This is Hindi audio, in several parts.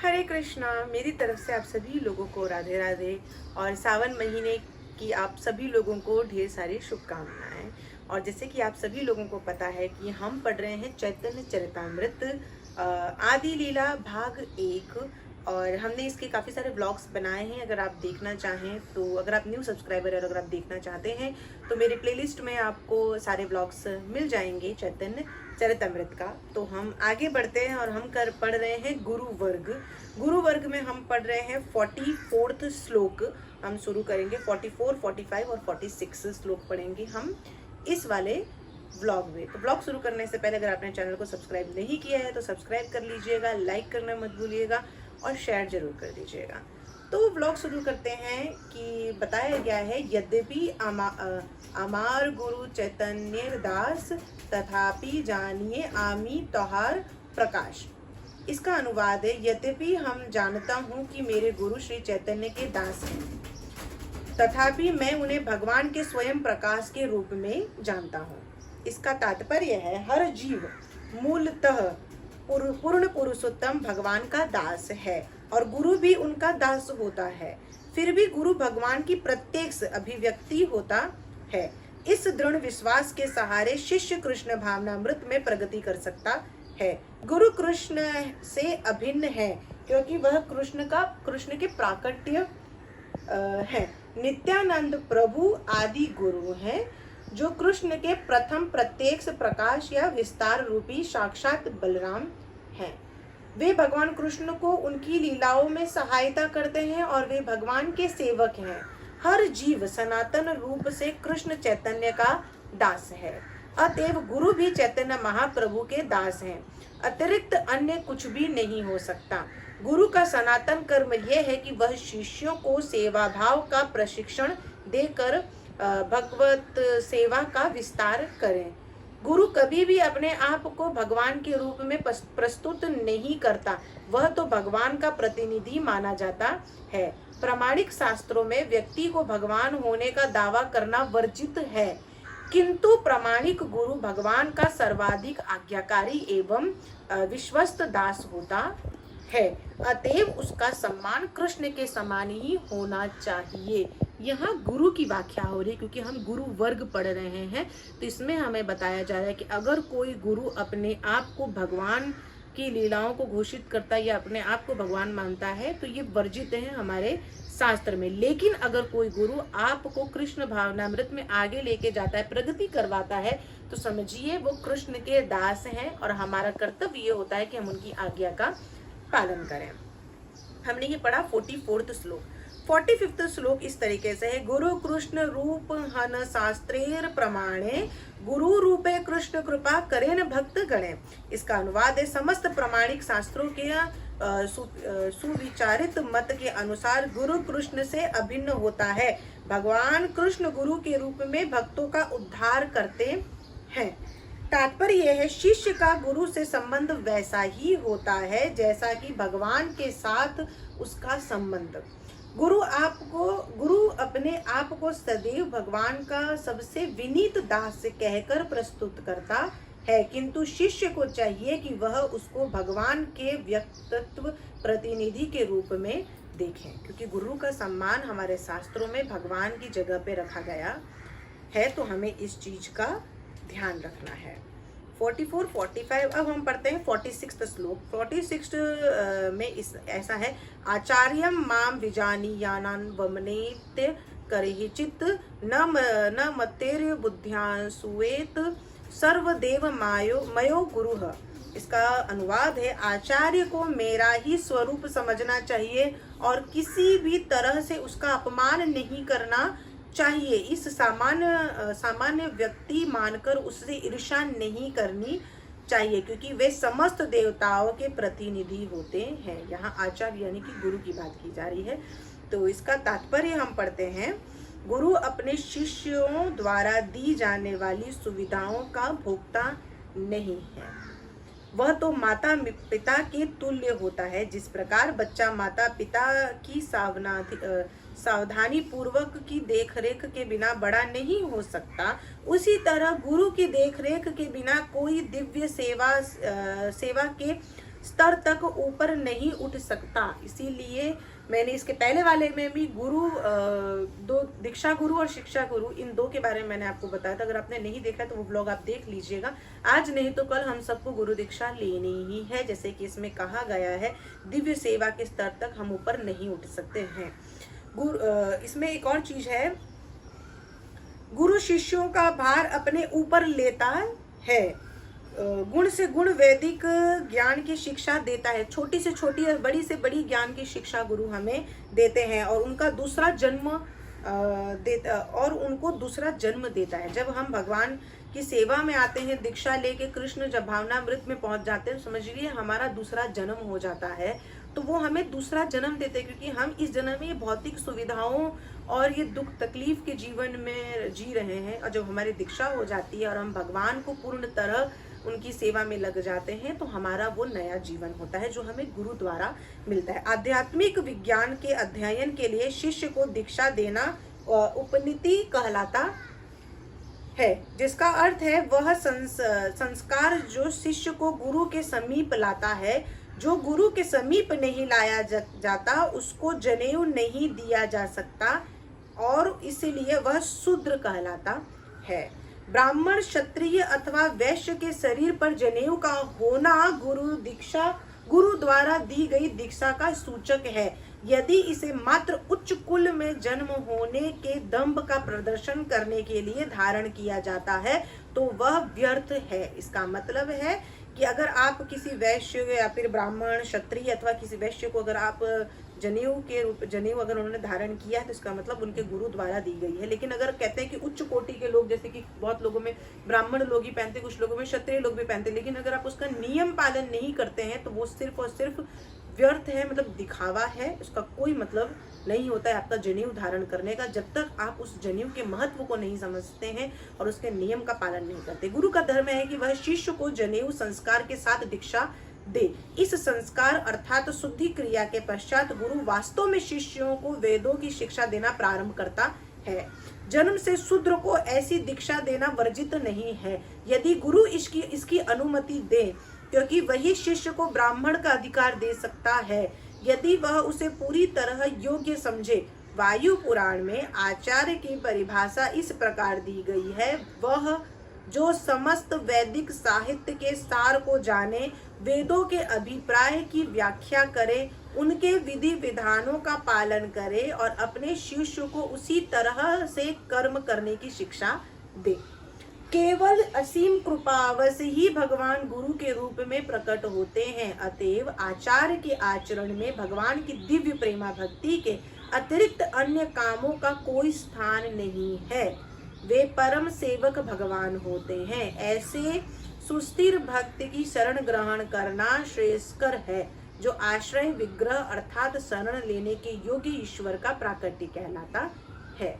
हरे कृष्णा। मेरी तरफ से आप सभी लोगों को राधे राधे और सावन महीने की आप सभी लोगों को ढेर सारी शुभकामनाएं। और जैसे कि आप सभी लोगों को पता है कि हम पढ़ रहे हैं चैतन्य चरितामृत आदि लीला भाग 1 और हमने इसके काफ़ी सारे व्लॉग्स बनाए हैं। अगर आप देखना चाहें तो, अगर आप न्यू सब्सक्राइबर है और अगर आप देखना चाहते हैं तो मेरे प्लेलिस्ट में आपको सारे व्लॉग्स मिल जाएंगे चैतन्य चरितामृत का। तो हम आगे बढ़ते हैं और हम पढ़ रहे हैं गुरु वर्ग। गुरु वर्ग में हम पढ़ रहे हैं 44वां श्लोक। हम शुरू करेंगे 44, 45 और 46 श्लोक पढ़ेंगे हम इस वाले व्लॉग में। तो व्लॉग शुरू करने से पहले अगर आपने चैनल को सब्सक्राइब नहीं किया है तो सब्सक्राइब कर लीजिएगा, लाइक करना मत भूलिएगा और शेयर जरूर कर दीजिएगा। तो व्लॉग शुरू करते हैं कि बताया गया है, यद्यपि अमार गुरु चैतन्य दास तथापि जानिए आमी तोहार प्रकाश। इसका अनुवाद है, यद्यपि हम जानता हूँ कि मेरे गुरु श्री चैतन्य के दास हैं, तथापि मैं उन्हें भगवान के स्वयं प्रकाश के रूप में जानता हूँ। इसका तात्पर्य है, हर जीव मूलतः पूर्ण पुरुषोत्तम भगवान का दास है और गुरु भी उनका दास होता है। फिर भी गुरु भगवान की प्रत्यक्ष अभिव्यक्ति होता है। इस दृढ़ विश्वास के सहारे शिष्य कृष्ण भावनामृत में प्रगति कर सकता है। गुरु कृष्ण से अभिन्न है क्योंकि वह कृष्ण के प्राकट्य है। नित्यानंद प्रभु आदि गुरु हैं जो कृष्ण के प्रथम प्रत्यक्ष प्रकाश या विस्तार रूपी साक्षात बलराम हैं। वे भगवान कृष्ण को उनकी लीलाओं में सहायता करते हैं और वे भगवान के सेवक हैं। हर जीव सनातन रूप से कृष्ण चैतन्य का दास है, अतएव गुरु भी चैतन्य महाप्रभु के दास हैं। अतिरिक्त अन्य कुछ भी नहीं हो सकता। गुरु का सनातन कर्म यह है कि वह शिष्यों को सेवा भाव का प्रशिक्षण देकर भगवत सेवा का विस्तार करें। गुरु कभी भी अपने आप को भगवान के रूप में प्रस्तुत नहीं करता, वह तो भगवान का प्रतिनिधि माना जाता है। प्रामाणिक शास्त्रों में व्यक्ति को भगवान होने का दावा करना वर्जित है, किंतु प्रामाणिक गुरु भगवान का सर्वाधिक आज्ञाकारी एवं विश्वस्त दास होता है, अतएव उसका सम्मान कृष्ण के समान ही होना चाहिए। यहाँ गुरु की व्याख्या हो रही है क्योंकि हम गुरु वर्ग पढ़ रहे हैं, तो इसमें हमें बताया जा रहा है कि अगर कोई गुरु अपने आप को भगवान की लीलाओं को घोषित करता है या अपने आप को भगवान मानता है तो ये वर्जित है हमारे शास्त्र में। लेकिन अगर कोई गुरु आपको कृष्ण भावनामृत में आगे लेके जाता है, प्रगति करवाता है, तो समझिए वो कृष्ण के दास हैं और हमारा कर्तव्य ये होता है कि हम उनकी आज्ञा का पालन करें। हमने ये पढ़ा 44वां श्लोक। 45वां श्लोक इस तरीके से है, गुरु कृष्ण रूप हन शास्त्रेर प्रमाणे गुरु रूपे कृष्ण कृपा करेन भक्त गणे। इसका अनुवाद है, समस्त प्रमाणिक शास्त्रों के सुविचारित मत के अनुसार गुरु कृष्ण से अभिन्न होता है। भगवान कृष्ण गुरु के रूप में भक्तों का उद्धार करते हैं। तात्पर्य यह है, शिष्य का गुरु से संबंध वैसा ही होता है जैसा कि भगवान के साथ उसका संबंध। गुरु अपने आप को सदैव भगवान का सबसे विनीत दास कहकर प्रस्तुत करता है, किंतु शिष्य को चाहिए कि वह उसको भगवान के व्यक्तित्व प्रतिनिधि के रूप में देखें, क्योंकि गुरु का सम्मान हमारे शास्त्रों में भगवान की जगह पे रखा गया है, तो हमें इस चीज का ध्यान रखना है। 44, 45। अब हम पढ़ते हैं 46वां श्लोक। 46 में ऐसा है, आचार्यम माम विजानीयानान वमनेत करहिचित न मतेर्य बुद्ध्यांसुवेत सर्वदेव मयो गुरुः। इसका अनुवाद है, आचार्य को मेरा ही स्वरूप समझना चाहिए और किसी भी तरह से उसका अपमान नहीं करना चाहिए। इस सामान्य व्यक्ति मानकर उससे ईर्ष्या नहीं करनी चाहिए, क्योंकि वे समस्त देवताओं के प्रतिनिधि होते हैं। यहाँ आचार्य यानी कि गुरु की बात की जा रही है। तो इसका तात्पर्य हम पढ़ते हैं, गुरु अपने शिष्यों द्वारा दी जाने वाली सुविधाओं का भोक्ता नहीं है, वह तो माता पिता के तुल्य होता है। जिस प्रकार बच्चा माता पिता की सावधानी पूर्वक की देखरेख के बिना बड़ा नहीं हो सकता, उसी तरह गुरु की देखरेख के बिना कोई दिव्य सेवा के स्तर तक ऊपर नहीं उठ सकता। इसीलिए मैंने इसके पहले वाले में भी गुरु दो, दीक्षा गुरु और शिक्षा गुरु, इन दो के बारे में मैंने आपको बताया था। अगर आपने नहीं देखा तो वो ब्लॉग आप देख लीजिएगा। आज नहीं तो कल हम सबको गुरु दीक्षा लेनी ही है, जैसे कि इसमें कहा गया है दिव्य सेवा के स्तर तक हम ऊपर नहीं उठ सकते हैं। इसमें एक और चीज है, गुरु शिष्यों का भार अपने ऊपर लेता है, गुण से गुण वैदिक ज्ञान की शिक्षा देता है। छोटी से छोटी और बड़ी से बड़ी ज्ञान की शिक्षा गुरु हमें देते हैं और उनको दूसरा जन्म देता है। जब हम भगवान की सेवा में आते हैं, दीक्षा लेके कृष्ण जब भावनामृत में पहुंच जाते हैं, समझिए हमारा दूसरा जन्म हो जाता है। तो वो हमें दूसरा जन्म देते हैं, क्योंकि हम इस जन्म में भौतिक सुविधाओं और ये दुख तकलीफ के जीवन में जी रहे हैं। और जब हमारी दीक्षा हो जाती है और हम भगवान को पूर्ण तरह उनकी सेवा में लग जाते हैं, तो हमारा वो नया जीवन होता है जो हमें गुरु द्वारा मिलता है। आध्यात्मिक विज्ञान के अध्ययन के लिए शिष्य को दीक्षा देना उपनीति कहलाता है, जिसका अर्थ है वह संस्कार जो शिष्य को गुरु के समीप लाता है। जो गुरु के समीप नहीं लाया जाता उसको जनेऊ नहीं दिया जा सकता और इसलिए वह शूद्र कहलाता है। ब्राह्मण, क्षत्रिय अथवा वैश्य के शरीर पर जनेऊ का होना गुरु द्वारा दी गई दीक्षा का सूचक है। यदि इसे मात्र उच्च कुल में जन्म होने के दंभ का प्रदर्शन करने के लिए धारण किया जाता है तो वह व्यर्थ है। इसका मतलब है कि अगर आप किसी वैश्य या फिर ब्राह्मण, क्षत्रिय अथवा किसी वैश्य को अगर आप जनेऊ अगर उन्होंने धारण किया है तो इसका मतलब उनके गुरु द्वारा दी गई है। लेकिन अगर कहते हैं कि उच्च कोटि के लोग, जैसे कि बहुत लोगों में ब्राह्मण लोग ही पहनते, कुछ लोगों में क्षत्रिय लोग भी पहनते, लेकिन अगर आप उसका नियम पालन नहीं करते हैं तो वो सिर्फ और सिर्फ व्यर्थ है, मतलब दिखावा है। उसका कोई मतलब नहीं होता है आपका जनेऊ धारण करने का, जब तक आप उस जनेऊ के महत्व को नहीं समझते हैं और उसके नियम का पालन नहीं करते। गुरु का धर्म है कि वह शिष्य को जनेऊ संस्कार के साथ दीक्षा दे। इस संस्कार अर्थात शुद्धि क्रिया के पश्चात गुरु वास्तव में शिष्यों को वेदों की शिक्षा देना प्रारंभ करता है। जन्म से शूद्र को ऐसी दीक्षा देना वर्जित नहीं है यदि गुरु इसकी अनुमति दे, क्योंकि वही शिष्य को ब्राह्मण का अधिकार दे सकता है यदि वह उसे पूरी तरह योग्य समझे। वायु पुराण में आचार्य की परिभाषा इस प्रकार दी गई है, वह जो समस्त वैदिक साहित्य के सार को जाने, वेदों के अभिप्राय की व्याख्या करे, उनके विधि विधानों का पालन करे और अपने शिष्य को उसी तरह से कर्म करने की शिक्षा दे। केवल असीम कृपावश ही भगवान गुरु के रूप में प्रकट होते हैं। अतएव आचार्य के आचरण में भगवान की दिव्य प्रेमा भक्ति के अतिरिक्त अन्य कामों का कोई स्थान नहीं है। वे परम सेवक भगवान होते हैं। ऐसे सुस्थिर भक्त की शरण ग्रहण करना श्रेयस्कर है, जो आश्रय विग्रह अर्थात शरण लेने के योग्य ईश्वर का प्राकट्य कहलाता है।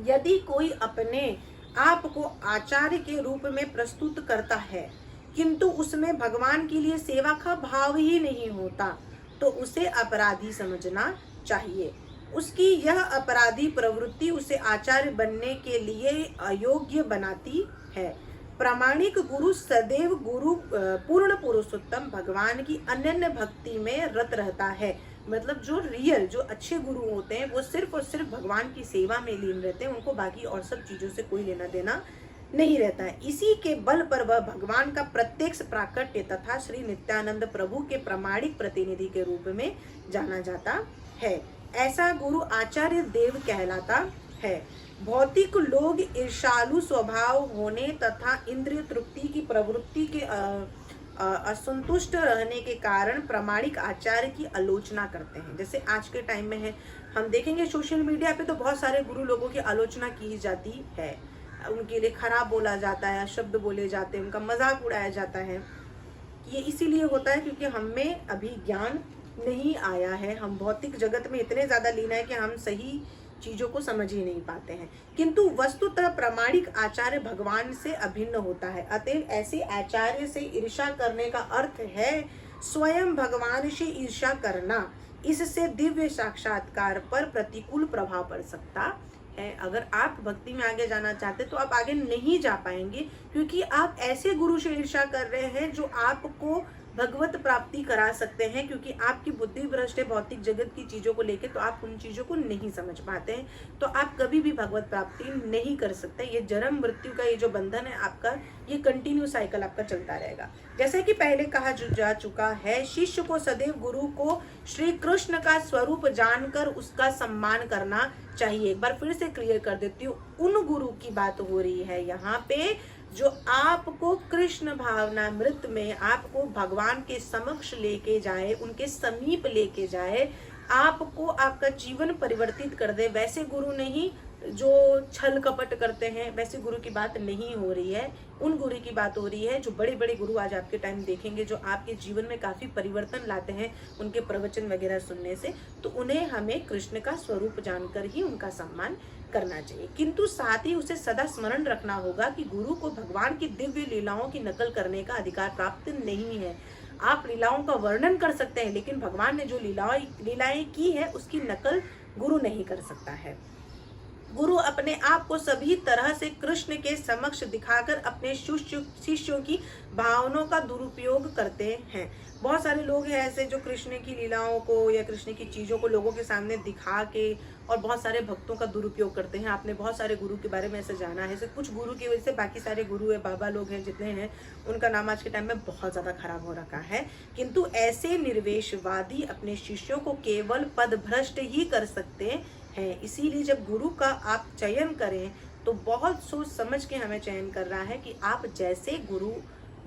यदि कोई अपने आप को आचार्य के रूप में प्रस्तुत करता है किंतु उसमें भगवान के लिए सेवा का भाव ही नहीं होता तो उसे अपराधी समझना चाहिए। उसकी यह अपराधी प्रवृत्ति उसे आचार्य बनने के लिए अयोग्य बनाती है। प्रामाणिक गुरु सदैव पूर्ण पुरुषोत्तम भगवान की अनन्य भक्ति में रत रहता है। मतलब जो रियल, जो अच्छे गुरु होते हैं वो सिर्फ और सिर्फ भगवान की सेवा में लीन रहते हैं, उनको बाकी और सब चीजों से कोई लेना देना नहीं रहता है। इसी के बल पर वह भगवान का प्रत्यक्ष प्राकट्य तथा श्री नित्यानंद प्रभु के प्रामाणिक प्रतिनिधि के रूप में जाना जाता है। ऐसा गुरु आचार्य देव कहलाता है। भौतिक लोग ईर्ष्यालु स्वभाव होने तथा इंद्रिय तृप्ति की प्रवृत्ति के असंतुष्ट रहने के कारण प्रामाणिक आचार्य की आलोचना करते हैं। जैसे आज के टाइम में है, हम देखेंगे सोशल मीडिया पे तो बहुत सारे गुरु लोगों की आलोचना की जाती है, उनके लिए खराब बोला जाता है, शब्द बोले जाते हैं, उनका मजाक उड़ाया जाता है। ये इसीलिए होता है क्योंकि हमें अभी ज्ञान नहीं आया है, हम भौतिक जगत में इतने ज्यादा लीन है कि हम सही चीजों को समझ ही नहीं पाते हैं। किंतु वस्तुतः प्रामाणिक आचार्य भगवान से अभिन्न होता है। अतएव ऐसे आचार्य से ईर्ष्या करने का अर्थ है स्वयं भगवान से ईर्ष्या करना। इससे दिव्य साक्षात्कार पर प्रतिकूल प्रभाव पड़ सकता है। अगर आप भक्ति में आगे जाना चाहते तो आप आगे नहीं जा पाएंगे, क्योंकि आप ऐसे गुरु से ईर्ष्या कर रहे हैं जो आपको भगवत प्राप्ति करा सकते हैं, क्योंकि आपकी बुद्धि भ्रष्ट है भौतिक जगत की चीज़ों को लेकर, तो आप उन चीज़ों को नहीं समझ पाते हैं, तो आप कभी भी भगवत प्राप्ति नहीं कर सकते। ये जन्म मृत्यु का ये जो बंधन है आपका, ये कंटिन्यू साइकिल आपका चलता रहेगा। जैसे कि पहले कहा जा चुका है, शिष्य को सदैव गुरु को श्री कृष्ण का स्वरूप जानकर उसका सम्मान करना चाहिए। एक बार फिर से क्लियर कर देती हूँ, उन गुरु की बात हो रही है यहाँ पे जो आपको कृष्ण भावनामृत में आपको भगवान के समक्ष लेके जाए, उनके समीप लेके जाए, आपको आपका जीवन परिवर्तित कर दे। वैसे गुरु नहीं जो छल कपट करते हैं, वैसे गुरु की बात नहीं हो रही है। उन गुरु की बात हो रही है जो बड़े बड़े गुरु आज आपके टाइम देखेंगे, जो आपके जीवन में काफ़ी परिवर्तन लाते हैं उनके प्रवचन वगैरह सुनने से, तो उन्हें हमें कृष्ण का स्वरूप जानकर ही उनका सम्मान करना चाहिए। किंतु साथ ही उसे सदा स्मरण रखना होगा कि गुरु को भगवान की दिव्य लीलाओं की नकल करने का अधिकार प्राप्त नहीं है। आप लीलाओं का वर्णन कर सकते हैं, लेकिन भगवान ने जो लीलाएं की है उसकी नकल गुरु नहीं कर सकता है। गुरु अपने आप को सभी तरह से कृष्ण के समक्ष दिखाकर अपने शिष्यों की भावनाओं का दुरुपयोग करते हैं। बहुत सारे लोग हैं ऐसे जो कृष्ण की लीलाओं को या कृष्ण की चीज़ों को लोगों के सामने दिखा के और बहुत सारे भक्तों का दुरुपयोग करते हैं। आपने बहुत सारे गुरु के बारे में ऐसे जाना है, ऐसे कुछ गुरु की वजह से बाकी सारे गुरु है, बाबा लोग हैं जितने हैं, उनका नाम आज के टाइम में बहुत ज़्यादा खराब हो रखा है। किंतु ऐसे निर्वेशवादी अपने शिष्यों को केवल पदभ्रष्ट ही कर सकते हैं। इसीलिए जब गुरु का आप चयन करें तो बहुत सोच समझ के हमें चयन करना है कि आप जैसे गुरु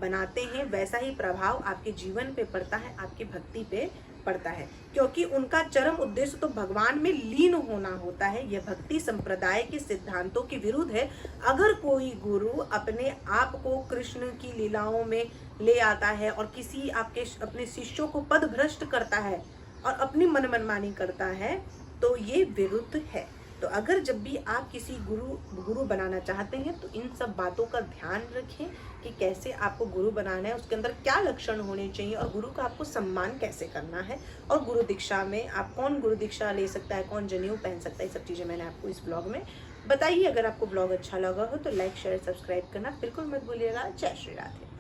बनाते हैं वैसा ही प्रभाव आपके जीवन पे पड़ता है, आपकी भक्ति पे पड़ता है, क्योंकि उनका चरम उद्देश्य तो भगवान में लीन होना होता है। यह भक्ति संप्रदाय के सिद्धांतों के विरुद्ध है। अगर कोई गुरु अपने आप को कृष्ण की लीलाओं में ले आता है और किसी अपने शिष्यों को पदभ्रष्ट करता है और अपनी मनमानी करता है, तो ये विरुद्ध है। तो अगर जब भी आप किसी गुरु बनाना चाहते हैं तो इन सब बातों का ध्यान रखें कि कैसे आपको गुरु बनाना है, उसके अंदर क्या लक्षण होने चाहिए और गुरु का आपको सम्मान कैसे करना है, और गुरु दीक्षा में आप कौन गुरु दीक्षा ले सकता है, कौन जनेऊ पहन सकता है, ये सब चीज़ें मैंने आपको इस ब्लॉग में बताइए। अगर आपको ब्लॉग अच्छा लगा हो तो लाइक शेयर सब्सक्राइब करना बिल्कुल मत भूलिएगा। जय श्री राधे।